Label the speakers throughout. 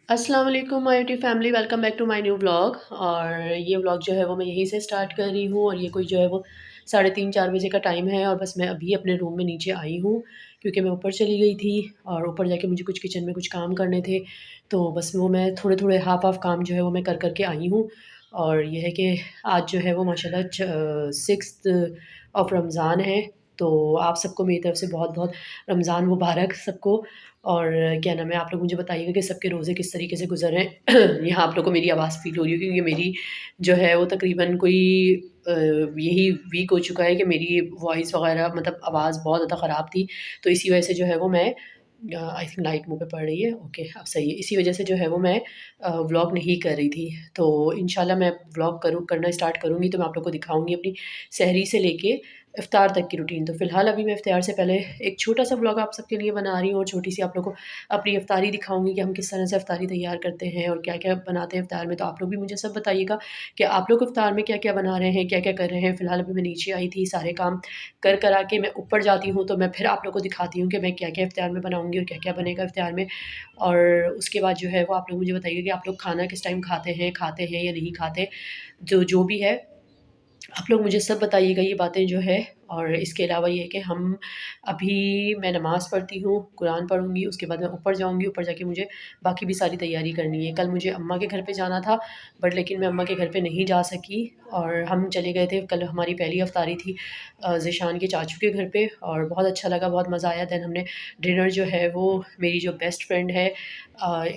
Speaker 1: अस्सलाम वालेकुम my YouTube family, welcome back to my new vlog. और ये व्लॉग जो है वो मैं यहीं से स्टार्ट कर रही हूँ। और ये कोई जो है वो 3:30-4 बजे का टाइम है और बस मैं अभी अपने रूम में नीचे आई हूँ क्योंकि मैं ऊपर चली गई थी और ऊपर जाके मुझे कुछ किचन में कुछ काम करने थे। तो बस वो मैं थोड़े थोड़े हाफ हाफ काम जो है वो मैं कर करके आई हूँ। और ये है कि आज जो है वो माशाल्लाह 6th ऑफ रमज़ान है। तो आप सबको मेरी तरफ से बहुत बहुत रमज़ान मुबारक सबको। और क्या नाम है, आप लोग मुझे बताइएगा कि सबके रोज़े किस तरीके से गुज़र रहे हैं। यहाँ आप लोग को मेरी आवाज़ फ़ील हो रही है क्योंकि मेरी जो है वो तकरीबन कोई यही वीक हो चुका है कि मेरी वॉइस वग़ैरह मतलब आवाज़ बहुत ज़्यादा ख़राब थी। तो इसी वजह से जो है वो मैं आई थिंक लाइट मुँह पे पड़ रही है, ओके अब सही है। इसी वजह से जो है वो मैं व्लॉग नहीं कर रही थी। तो इंशाल्लाह मैं व्लॉग करना स्टार्ट करूँगी तो मैं आप लोग को दिखाऊँगी अपनी सहरी से लेके इफ्तार तक की रूटीन। तो फ़िलहाल अभी मैं इफ्तार से पहले एक छोटा-सा व्लॉग आप सबके लिए बना रही हूँ और छोटी-सी आप लोगों को अपनी इफ्तारी दिखाऊँगी कि हम किस तरह से इफ्तारी तैयार करते हैं और क्या-क्या बनाते हैं इफ्तार में। तो आप लोग भी मुझे सब बताइएगा कि आप लोग इफ्तार में क्या-क्या बना रहे हैं, क्या-क्या कर रहे हैं। फ़िलहाल अभी मैं नीचे आई थी, सारे काम कर करा के मैं ऊपर जाती हूँ तो मैं फिर आप लोग को दिखाती हूँ कि मैं क्या-क्या इफ्तार में बनाऊँगी और क्या-क्या बनेगा इफ्तार में। और उसके बाद जो है वो आप लोग मुझे बताइएगा कि आप लोग खाना किस टाइम खाते हैं या नहीं खाते। जो जो भी है आप लोग मुझे सब बताइएगा ये बातें जो है। और इसके अलावा ये है कि मैं नमाज़ पढ़ती हूँ, कुरान पढ़ूँगी, उसके बाद मैं ऊपर जाऊँगी, ऊपर जाके मुझे बाकी भी सारी तैयारी करनी है। कल मुझे अम्मा के घर पे जाना था बट लेकिन मैं अम्मा के घर पे नहीं जा सकी और हम चले गए थे। कल हमारी पहली इफ्तारी थी ज़ीशान के चाचू के घर पे और बहुत अच्छा लगा, बहुत मज़ा आया। देन हमने डिनर जो है वो मेरी जो बेस्ट फ्रेंड है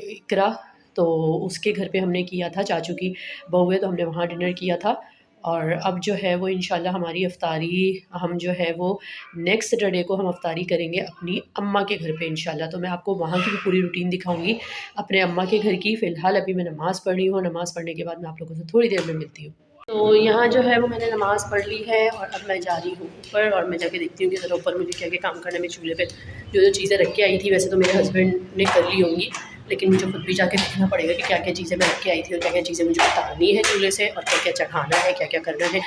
Speaker 1: इकरा, तो उसके घर पे हमने किया था। चाचू की बहू है तो हमने वहाँ डिनर किया था। और अब जो है वो इंशाल्लाह हमारी इफ्तारी हम जो है वो नेक्स्ट सैटरडे को हम इफ्तारी करेंगे अपनी अम्मा के घर पे इंशाल्लाह। तो मैं आपको वहाँ की भी पूरी रूटीन दिखाऊँगी अपने अम्मा के घर की। फ़िलहाल अभी मैं नमाज़ पढ़ रही हूँ, नमाज़ पढ़ने के बाद मैं आप लोगों से थोड़ी देर में मिलती हूँ। तो यहाँ जो है वो मैंने नमाज़ पढ़ ली है और अब मैं जा रही हूँ ऊपर और मैं जाके देखती हूँ कि ज़रा ऊपर मुझे क्या-क्या काम करना है। मैं चूल्हे पे जो-जो चीज़ें रख के आई थी वैसे तो मेरे हस्बैंड ने कर ली होंगी, लेकिन मुझे खुद भी जाके देखना पड़ेगा कि क्या-क्या चीज़ें मैं रख के आई थी और क्या-क्या चीज़ें मुझे उतारनी है चूल्हे से और क्या-क्या चढ़ाना है, क्या-क्या करना है।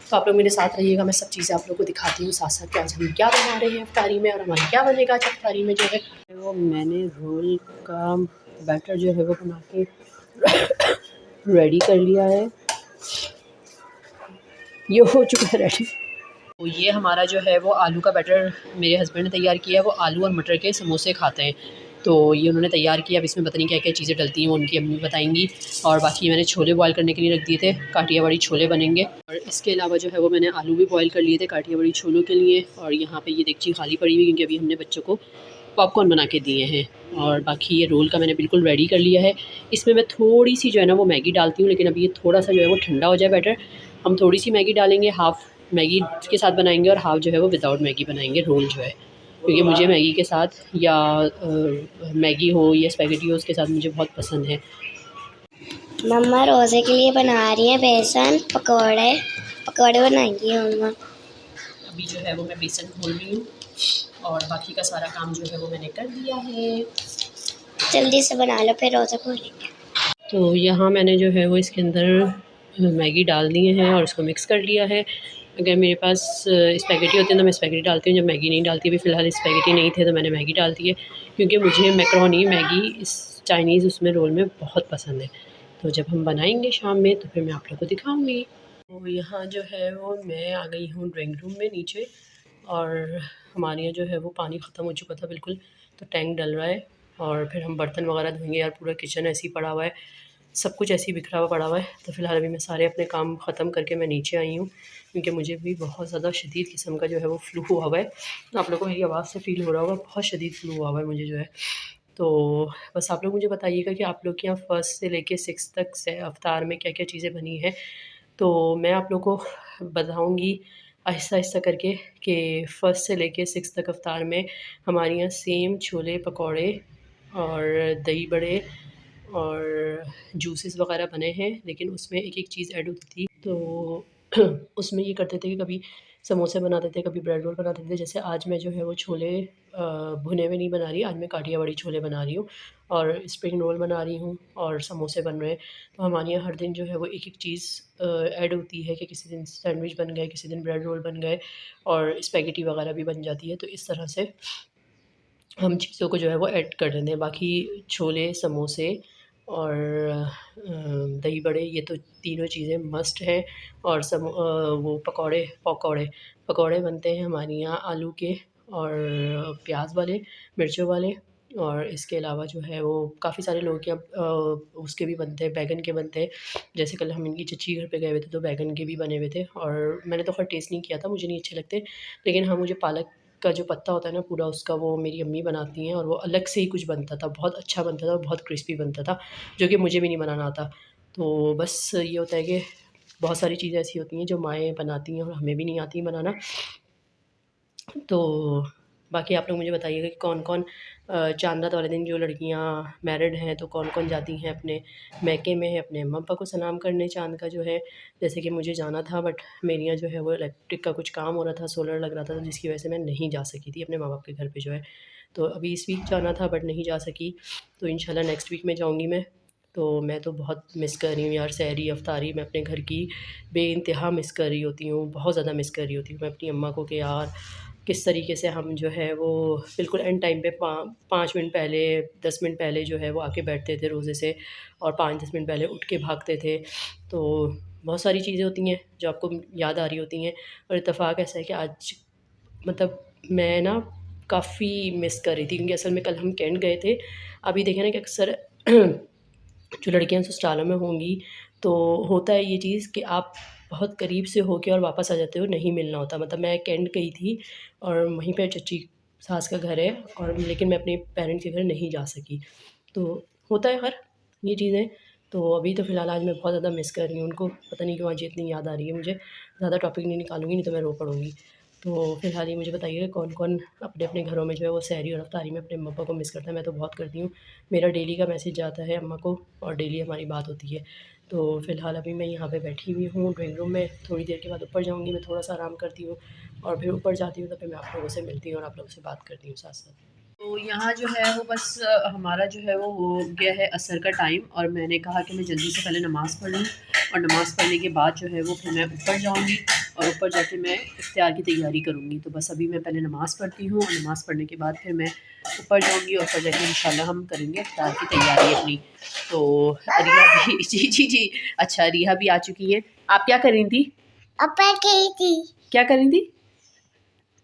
Speaker 1: तो आप लोग मेरे साथ रहिएगा, मैं सब चीज़ें आप लोग को दिखाती हूँ साथ-साथ कि आज हम क्या बना रहे हैं इफ्तारी में और हमारा क्या बनेगा आज इफ्तारी में जो है। वो मैंने रोल का बैटर जो है वो बना के रेडी कर लिया है। ये हो चुका है रेडी। तो ये हमारा जो है वो आलू का बैटर मेरे हस्बैंड ने तैयार किया है। वो आलू और मटर के समोसे खाते हैं, तो ये उन्होंने तैयार किया। अब इसमें पता नहीं क्या-क्या चीज़ें डलती हैं वो उनकी अम्मी बताएँगी। और बाकी मैंने छोले बॉयल करने के लिए रख दिए थे, काठियावाड़ी छोले बनेंगे। और इसके अलावा जो है वो मैंने आलू भी बॉयल कर लिए थे काठियावाड़ी छोलों के लिए। और यहाँ पे ये देगची खाली पड़ी हुई क्योंकि अभी हमने बच्चों को पॉपकॉर्न बना के दिए हैं। और बाकी ये रोल का मैंने बिल्कुल रेडी कर लिया है। इसमें मैं थोड़ी-सी जो है ना वो मैगी डालती हूँ, लेकिन अभी ये थोड़ा-सा जो है वो ठंडा हो जाए बैटर, हम थोड़ी-सी मैगी डालेंगे, हाफ़ मैगी के साथ बनाएँगे और हाफ़ जो है वो विदाउट मैगी बनाएँगे रोल जो है। क्योंकि मुझे मैगी के साथ या मैगी हो या स्पैगेटी हो उसके साथ मुझे बहुत पसंद है।
Speaker 2: मम्मा रोज़े के लिए बना रही हैं बेसन पकौड़े पकौड़े बनाएंगी मम्मा।
Speaker 1: अभी जो है वो मैं बेसन घोल रही हूँ और बाकी का सारा काम जो है वो मैंने कर दिया है।
Speaker 2: जल्दी से बना लो फिर रोज़ा खोलेंगे।
Speaker 1: तो यहाँ मैंने जो है वो इसके अंदर मैगी डाल दिए हैं और इसको मिक्स कर लिया है। अगर मेरे पास स्पैगेटी होती है तो मैं स्पैगेटी डालती हूँ, जब मैगी नहीं डालती। अभी फ़िलहाल स्पैगेटी नहीं थे तो मैंने मैगी डाल दी है क्योंकि मुझे मैकरोनी मैगी इस चाइनीज़ उसमें रोल में बहुत पसंद है। तो जब हम बनाएंगे शाम में तो फिर मैं आप लोग को दिखाऊंगी। तो यहाँ जो है वो मैं आ गई हूँ ड्राइंग रूम में नीचे। और हमारे यहाँ जो है वो पानी ख़त्म हो चुका था बिल्कुल, तो टैंक डल रहा है और फिर हम बर्तन वगैरह धोएंगे। यार पूरा किचन ऐसे ही पड़ा हुआ है, सब कुछ ऐसे ही बिखरा हुआ पड़ा हुआ है। तो फ़िलहाल अभी मैं सारे अपने काम ख़त्म करके मैं नीचे आई हूँ क्योंकि मुझे भी बहुत ज़्यादा शदीद किस्म का जो है वो फ्लू हुआ हुआ है। आप लोगों को मेरी आवाज़ से फ़ील हो रहा होगा, बहुत शदीद फ्लू हुआ हुआ है मुझे जो है। तो बस आप लोग मुझे बताइएगा कि आप लोग के यहाँ फर्स्ट से लेके 6 तक से इफ्तार में क्या-क्या चीज़ें बनी हैं। तो मैं आप लोग को बताऊँगी आहिस्ता-आहिस्ता करके कि फर्स्ट से लेके 6 तक इफ्तार में हमारे यहाँ सेम छोले पकौड़े और दही बड़े और जूसेस वग़ैरह बने हैं। लेकिन उसमें एक-एक चीज़ ऐड होती थी। तो उसमें ये करते थे कि कभी समोसे बनाते थे, कभी ब्रेड रोल बनाते थे। जैसे आज मैं जो है वो छोले भुने हुए नहीं बना रही, आज मैं काठियावाड़ी छोले बना रही हूँ और स्प्रिंग रोल बना रही हूँ और समोसे बन रहे हैं। तो हमारे यहाँ हर दिन जो है वो एक-एक चीज़ ऐड होती है कि किसी दिन सैंडविच बन गए, किसी दिन ब्रेड रोल बन गए और स्पैगेटी वग़ैरह भी बन जाती है। तो इस तरह से हम चीज़ों को जो है वो ऐड कर देते हैं। बाकी छोले, समोसे और दही बड़े, ये तो तीनों चीज़ें मस्ट हैं। और वो पकौड़े पकौड़े पकौड़े बनते हैं हमारे यहाँ आलू के और प्याज वाले, मिर्चों वाले। और इसके अलावा जो है वो काफ़ी सारे लोगों के यहाँ उसके भी बनते हैं, बैंगन के बनते हैं। जैसे कल हम इनकी चच्ची घर पे गए हुए थे तो बैंगन के भी बने हुए थे, और मैंने तो खैर टेस्ट नहीं किया था, मुझे नहीं अच्छे लगते। लेकिन हाँ, मुझे पालक का जो पत्ता होता है ना पूरा उसका, वो मेरी अम्मी बनाती हैं और वो अलग से ही कुछ बनता था, बहुत अच्छा बनता था और बहुत क्रिस्पी बनता था, जो कि मुझे भी नहीं बनाना आता। तो बस ये होता है कि बहुत सारी चीज़ें ऐसी होती हैं जो माएँ बनाती हैं और हमें भी नहीं आती बनाना। तो बाकी आप लोग मुझे बताइएगा कि कौन-कौन चाँद रात वाले दिन जो लड़कियाँ मैरिड हैं तो कौन-कौन जाती हैं अपने मैके में अपने अम्मा-पापा को सलाम करने चाँद का जो है। जैसे कि मुझे जाना था, बट मेरे यहाँ जो है वो इलेक्ट्रिक का कुछ काम हो रहा था, सोलर लग रहा था, तो जिसकी वजह से मैं नहीं जा सकी थी अपने माँ-बाप के घर पे जो है। तो अभी इस वीक जाना था बट नहीं जा सकी, तो इंशाल्लाह नेक्स्ट वीक में जाऊँगी मैं। तो मैं तो बहुत मिस कर रही हूँ यार सहरी अफ्तारी, मैं अपने घर की बेइंतहा मिस कर रही होती हूँ, बहुत ज़्यादा मिस कर रही होती हूँ मैं अपनी अम्मा को कि यार किस तरीके से हम जो है वो बिल्कुल एंड टाइम पे 5 मिनट पहले, 10 मिनट पहले जो है वो आके बैठते थे रोज़े से, और 5-10 मिनट पहले उठ के भागते थे। तो बहुत सारी चीज़ें होती हैं जो आपको याद आ रही होती हैं। और इत्तेफ़ाक ऐसा है कि आज मतलब मैं ना काफ़ी मिस कर रही थी, क्योंकि असल में कल हम कैंट गए थे। अभी देखें ना कि अक्सर जो लड़कियां ससुरालों में होंगी तो होता है ये चीज़ कि आप बहुत करीब से होके और वापस आ जाते हो, नहीं मिलना होता। मतलब मैं कैंट गई थी और वहीं पे चच्ची सास का घर है, और लेकिन मैं अपने पेरेंट्स के घर नहीं जा सकी। तो होता है खैर ये चीज़ें। तो अभी तो फ़िलहाल आज मैं बहुत ज़्यादा मिस कर रही हूँ उनको, पता नहीं क्यों आज ये इतनी याद आ रही है मुझे। ज़्यादा टॉपिक नहीं निकालूँगी, नहीं तो मैं रो पड़ूँगी। तो फ़िलहाल ये मुझे बताइए कौन-कौन अपने-अपने घरों में जो है वो सहरी और इफ्तारी में अपने अम्मा-पापा को मिस करता है। मैं तो बहुत करती हूँ। मेरा डेली का मैसेज जाता है अम्मा को और डेली हमारी बात होती है। तो फ़िलहाल अभी मैं यहाँ पे बैठी हुई हूँ ड्राइंग रूम में, थोड़ी देर के बाद ऊपर जाऊँगी, मैं थोड़ा-सा आराम करती हूँ और फिर ऊपर जाती हूँ, तो फिर मैं आप लोगों से मिलती हूँ और आप लोगों से बात करती हूँ साथ-साथ। तो यहाँ जो है वो बस हमारा जो है वो हो गया है असर का टाइम, और मैंने कहा कि मैं जल्दी से पहले नमाज़ पढ़ लूँ, और नमाज़ पढ़ने के बाद जो है वो फिर मैं ऊपर जाऊँगी और ऊपर जाके मैं इफ्तियार की तैयारी करूँगी। तो बस अभी मैं पहले नमाज़ पढ़ती हूँ, और नमाज़ पढ़ने के बाद फिर मैं ऊपर जाऊँगी और ऊपर जाके इंशाल्लाह हम करेंगे इफ्तार की तैयारी अपनी। तो रिहा भी जी। अच्छा, रिहा भी आ चुकी हैं। आप क्या कर रही थी?
Speaker 2: ऊपर गई थी।
Speaker 1: क्या कर रही थी?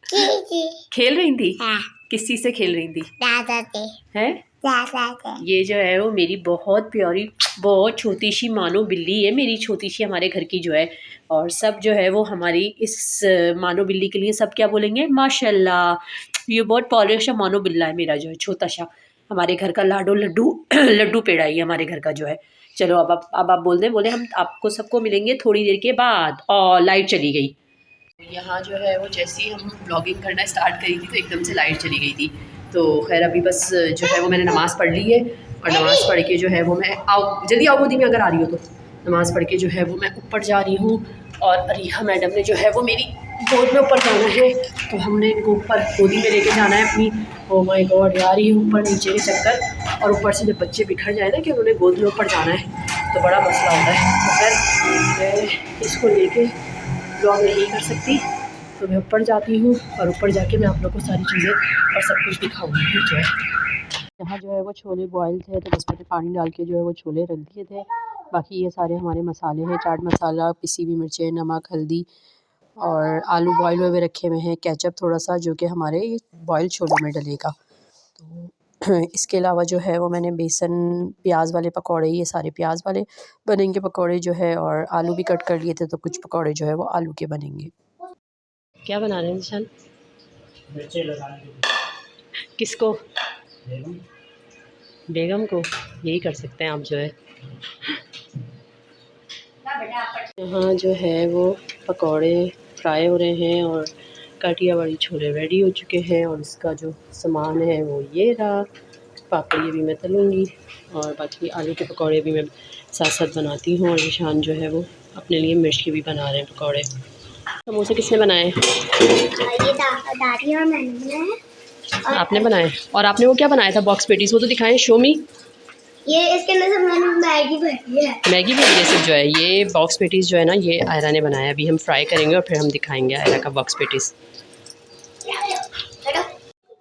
Speaker 2: थी।
Speaker 1: खेल रही थी?
Speaker 2: हाँ।
Speaker 1: किस चीज़ से खेल रही थी?
Speaker 2: दादा थे।
Speaker 1: हैं?
Speaker 2: दादा थे।
Speaker 1: ये जो है वो मेरी बहुत प्यारी, बहुत छोटी सी मानो बिल्ली है, मेरी छोटी सी हमारे घर की जो है। और सब जो है वो हमारी इस मानो बिल्ली के लिए सब क्या बोलेंगे, माशाल्लाह। ये बहुत पॉलिश मानो बिल्ला है मेरा जो है, छोटा सा हमारे घर का लाडो लड्डू लड्डू पेड़ा ही है हमारे घर का जो है। चलो अब आप बोल दें, बोले हम आपको सबको मिलेंगे थोड़ी देर के बाद, और लाइट चली गई। यहाँ जो है वो जैसे ही हम ब्लॉगिंग करना स्टार्ट करी थी तो एकदम से लाइट चली गई थी। तो खैर अभी बस जो है वो मैंने नमाज़ पढ़ ली है, और नमाज़ पढ़ के जो है वो मैं जल्दी आओ गोदी में अगर आ रही हो तो। नमाज़ पढ़ के जो है वो मैं ऊपर जा रही हूँ, और रिहा मैडम ने जो है वो मेरी गोद में ऊपर जाना है, तो हमने इनको ऊपर गोदी में लेके जाना है अपनी। ओ माय गॉड यार, ये ऊपर नीचे के चक्कर, और ऊपर से जब बच्चे बिखर जाए ना कि उन्होंने गोद में ऊपर जाना है तो बड़ा मसला होता है। तो खैर मैं इसको लेके ब्लॉग नहीं कर सकती, तो मैं ऊपर जाती हूँ और ऊपर जाके मैं आप लोग को सारी चीज़ें और सब कुछ दिखाऊँगी फिर जो है। यहाँ जो है वो छोले बॉयल थे तो बस मैंने पानी डाल के जो है वो छोले रख दिए थे। बाकी ये सारे हमारे मसाले हैं, चाट मसाला, पिसी हुई मिर्चें, नमक, हल्दी, और आलू बॉयल हुए रखे हुए हैं, केचप थोड़ा-सा जो कि हमारे बॉयल छोलों में डलेगा। तो इसके अलावा जो है वो मैंने बेसन प्याज वाले पकौड़े, ये सारे प्याज वाले बनेंगे पकौड़े जो है, और आलू भी कट कर लिए थे तो कुछ पकौड़े जो है वो आलू के बनेंगे। क्या बना रहे हैं निशान?
Speaker 3: मिर्ची लगाने
Speaker 1: किसको?
Speaker 3: बेगम।
Speaker 1: बेगम को? यही कर सकते हैं आप जो है। यहाँ जो है वो पकौड़े फ्राई हो रहे हैं और काठियावाड़ी छोले रेडी हो चुके हैं, और इसका जो सामान है वो ये रहा। पापड़ी भी मैं तलूँगी, और बाकी आलू के पकौड़े भी मैं साथ साथ बनाती हूँ, और निशान जो है वो अपने लिए मिर्च के भी बना रहे हैं पकौड़े। समोसे किसने बनाए?
Speaker 2: ये दादी और मैंने बनाया।
Speaker 1: आपने बनाए? और आपने वो क्या बनाया था बॉक्स पेटीज, वो तो दिखाएं, शो मी।
Speaker 2: ये इसके अंदर सब मैंने मैगी भरी है।
Speaker 1: मैगी भी ये सब जो है, ये बॉक्स पेटीज़ जो है ना, ये आयरा ने बनाया। अभी हम फ्राई करेंगे और फिर हम दिखाएंगे आयरा का बॉक्स पेटीज़।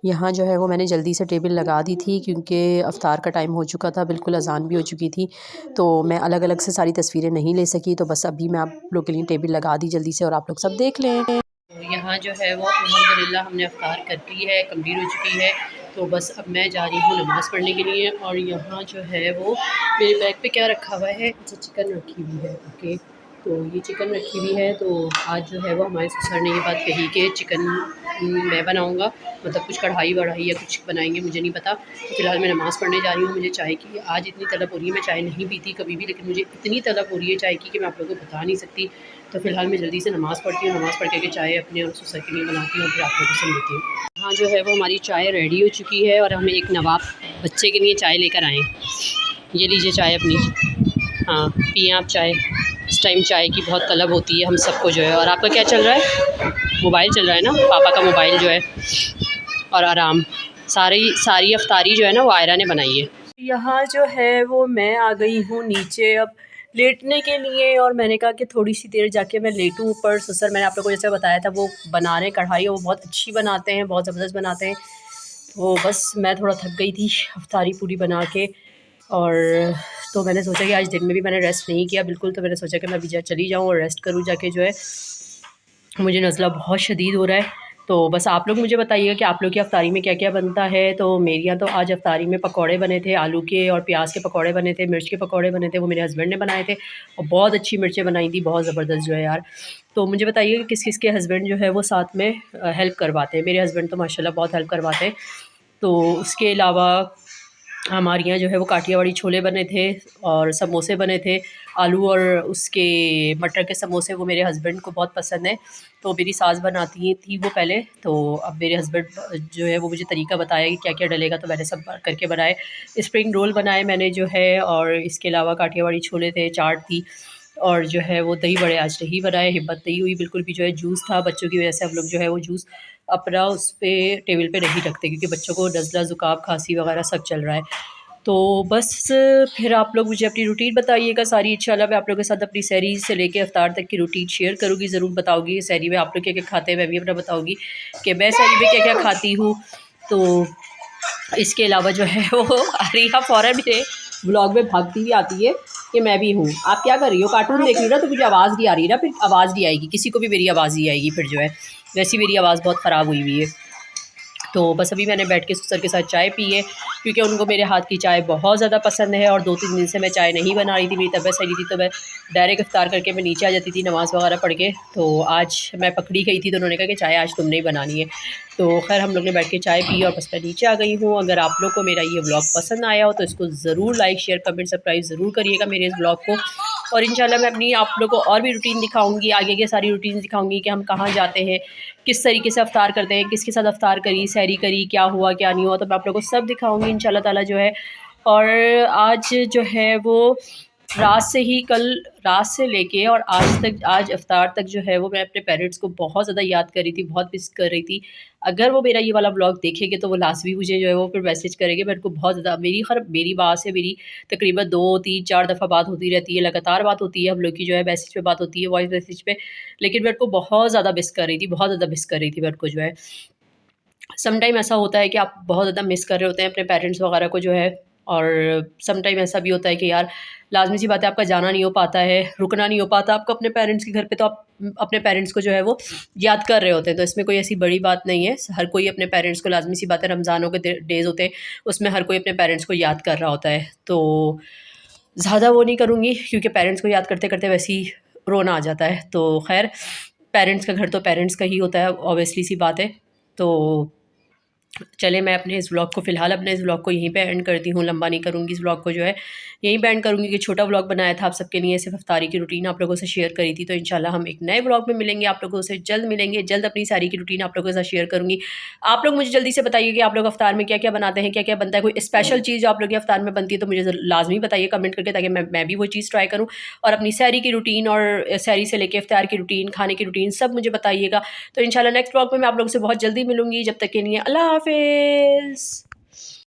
Speaker 1: यहाँ जो है वो मैंने जल्दी से टेबल लगा दी थी क्योंकि अफ्तार का टाइम हो चुका था, बिल्कुल अज़ान भी हो चुकी थी। तो मैं अलग अलग से सारी तस्वीरें नहीं ले सकी, तो बस अभी मैं आप लोग के लिए टेबल लगा दी जल्दी से और आप लोग सब देख लें। तो यहाँ जो है वो अल्हम्दुलिल्लाह हमने अफ्तार कर ली है, कंप्लीट हो चुकी है। तो बस अब मैं जा रही हूँ नमाज़ पढ़ने के लिए। और यहाँ जो है वो मेरे बैग पे क्या रखा हुआ है, अच्छा चिकन रखी हुई है। ओके, तो ये चिकन रखी हुई है। तो आज जो है वो हमारे ससुर ने ये बात कही कि चिकन मैं बनाऊँगा, मतलब कुछ कढ़ाई वढ़ाई या कुछ बनाएंगे, मुझे नहीं पता। तो फ़िलहाल मैं नमाज़ पढ़ने जा रही हूँ। मुझे चाय की आज इतनी तलब हो रही है, मैं चाय नहीं पीती कभी भी, लेकिन मुझे इतनी तलब हो रही है चाय की कि मैं आप लोगों को बता नहीं सकती। तो फ़िलहाल मैं जल्दी से नमाज़ पढ़ती हूँ, नमाज़ पढ़ के चाय अपने और ससुर के लिए बनाती हूँ और फिर आप लोगों से मिलती हूँ। हाँ जो है वो हमारी चाय रेडी हो चुकी है और हम एक नवाब बच्चे के लिए चाय लेकर आए। ये लीजिए चाय अपनी, हाँ पिए आप चाय। इस टाइम चाय की बहुत तलब होती है हम सबको जो है। और आपका क्या चल रहा है? मोबाइल चल रहा है ना, पापा का मोबाइल जो है। और आराम, सारी अफ्तारी जो है ना वो आयरा ने बनाई है। यहाँ जो है वो मैं आ गई हूँ नीचे अब लेटने के लिए, और मैंने कहा कि थोड़ी सी देर जाके मैं लेटूँ ऊपर। ससुर मैंने आप लोगों को जैसे बताया था वो बना रहे कढ़ाई, वो बहुत अच्छी बनाते हैं, बहुत ज़बरदस्त बनाते हैं। तो बस मैं थोड़ा थक गई थी अफ्तारी पूरी बना के। और तो मैंने सोचा कि आज दिन में भी मैंने रेस्ट नहीं किया बिल्कुल, तो मैंने सोचा कि मैं अभी चली जाऊँ और रेस्ट करूँ जाके जो है। मुझे नज़ला बहुत शदीद हो रहा है। तो बस आप लोग मुझे बताइएगा कि आप लोग की अफ्तारी में क्या-क्या बनता है। तो मेरे यहाँ तो आज अफ्तारी में पकौड़े बने थे, आलू के और प्याज के पकौड़े बने थे, मिर्च के पकौड़े बने थे, वो मेरे हस्बैंड ने बनाए थे और बहुत अच्छी मिर्चें बनाई थी, बहुत ज़बरदस्त जो है यार। तो मुझे बताइए कि किस-किस के हस्बैंड जो है वो साथ में हेल्प करवाते हैं। मेरे हस्बैंड तो माशाल्लाह बहुत हेल्प करवाते हैं। तो उसके अलावा हमारे यहाँ जो है वो काठियावाड़ी छोले बने थे और समोसे बने थे। आलू और उसके मटर के समोसे वो मेरे हस्बैंड को बहुत पसंद है। तो मेरी सास बनाती थी वो पहले, तो अब मेरे हस्बैंड जो है वो मुझे तरीका बताया कि क्या-क्या डलेगा, तो मैंने सब करके बनाए। स्प्रिंग रोल बनाए मैंने जो है, और इसके अलावा काठियावाड़ी छोले थे, चाट थी और जो है वो दही बड़े आज नहीं बनाए, हिम्मत नहीं हुई बिल्कुल भी। जो है जूस था, बच्चों की वजह से हम लोग जो है वो जूस अपना उस पे टेबल पे नहीं रखते क्योंकि बच्चों को नज़ला, ज़ुकाम, खाँसी वगैरह सब चल रहा है। तो बस फिर आप लोग मुझे अपनी रूटीन बताइएगा सारी। इंशाल्लाह मैं आप लोगों के साथ अपनी सहरी से लेके अफ्तार तक की रूटीन शेयर करूँगी, ज़रूर बताऊँगी। सहरी में आप लोग क्या-क्या खाते हैं मैं भी अपना बताऊँगी कि मैं सहरी में क्या-क्या खाती हूँ। तो इसके अलावा जो है वो रिया फ़ौरन मेरे व्लॉग में भागती हुई आती है कि मैं भी हूँ। आप क्या कर रही हो? कार्टून देख रही हो ना, तो मुझे आवाज़ नहीं आ रही ना, फिर आवाज़ नहीं आएगी, किसी को भी मेरी आवाज़ नहीं आएगी फिर जो है। वैसे मेरी आवाज़ बहुत ख़राब हुई हुई है। तो बस अभी मैंने बैठ के ससुर के साथ चाय पी है क्योंकि उनको मेरे हाथ की चाय बहुत ज़्यादा पसंद है और 2-3 दिन से मैं चाय नहीं बना रही थी, मेरी तबीयत सही थी, तो मैं डायरेक्ट इफ्तार करके मैं नीचे आ जाती थी नमाज़ वगैरह पढ़ के। तो आज मैं पकड़ी गई थी तो उन्होंने कहा कि चाय आज तुमने ही बनानी है। तो खैर हम लोग ने बैठ के चाय पी और बस मैं नीचे आ गई हूँ। अगर आप लोग को मेरा ये व्लॉग पसंद आया हो तो इसको ज़रूर लाइक, शेयर, कमेंट, सब्सक्राइब ज़रूर करिएगा मेरे इस व्लॉग को। और इंशाल्लाह मैं अपनी आप लोग को और भी रूटीन दिखाऊँगी, आगे की सारी रूटीन दिखाऊँगी कि हम कहाँ जाते हैं, किस तरीके से अफ्तार करते हैं, किसके साथ अफ्तार करी, सहरी करी, क्या हुआ, क्या नहीं हुआ, तो मैं आप लोगों को सब दिखाऊँगी इंशाल्लाह ताला जो है। और आज जो है वो रात से ही, कल रात से लेके और आज तक, आज अफ्तार तक जो है वो मैं अपने पेरेंट्स को बहुत ज़्यादा याद कर रही थी, बहुत मिस कर रही थी। अगर वो मेरा ये वाला व्लॉग देखेंगे तो वो लाज़मी मुझे जो है वो फिर मैसेज करेंगे। मेरे को बहुत ज़्यादा मेरी बात से मेरी तकरीबन 2, 3, 4 दफ़ा बात होती रहती है, लगातार बात होती है हम लोग की, जो है मैसेज पे बात होती है, वॉइस मैसेज पे। लेकिन मेरे को बहुत ज़्यादा मिस कर रही थी, बहुत ज़्यादा मिस कर रही थी मेरे को जो है। सम टाइम ऐसा होता है कि आप बहुत ज़्यादा मिस कर रहे होते हैं अपने पेरेंट्स वगैरह को जो है। और सम टाइम ऐसा भी होता है कि यार लाज़मी सी बात है आपका जाना नहीं हो पाता है, रुकना नहीं हो पाता आपको अपने पेरेंट्स के घर पे, तो आप अपने पेरेंट्स को जो है वो याद कर रहे होते हैं। तो इसमें कोई ऐसी बड़ी बात नहीं है, हर कोई अपने पेरेंट्स को, लाज़मी सी बात है रमज़ानों के डेज़ होते हैं, उसमें हर कोई अपने पेरेंट्स को याद कर रहा होता है। तो ज़्यादा वो नहीं करूँगी क्योंकि पेरेंट्स को याद करते-करते वैसे ही रोना आ जाता है। तो ख़ैर पेरेंट्स का घर तो पेरेंट्स का ही होता है, ऑब्वियसली सी बात है। तो चले मैं अपने इस व्लॉग को फ़िलहाल अपने इस व्लॉग को यहीं पे एंड करती हूँ, लंबा नहीं करूँगी इस व्लॉग को जो है, यहीं पे एंड करूँगी कि छोटा व्लॉग बनाया था आप सबके लिए, सिर्फ़ इफ्तारी की रूटीन आप लोगों से शेयर करी थी। तो इंशाल्लाह हम एक नए व्लॉग में मिलेंगे, आप लोगों से जल्द मिलेंगे, जल्द अपनी सारी की रूटीन आप लोगों के साथ शेयर करूँगी। आप लोग मुझे जल्दी से बताइए कि आप लोग इफ्तार में क्या-क्या बनाते हैं, क्या-क्या बनता है? कोई स्पेशल चीज़ जो आप लोग के इफ्तार में बनती है तो मुझे लाज़मी बताइए कमेंट करके, ताकि मैं भी वो चीज़ ट्राई करूँ। और अपनी सहरी की रूटीन और सहरी से लेके इफ्तार की रूटीन, खाने की रूटीन सब मुझे बताइएगा। तो इंशाल्लाह नेक्स्ट व्लॉग में मैं आप लोगों से बहुत जल्दी मिलूँगी। जब तक के लिए अल्लाह हाफ़िज़।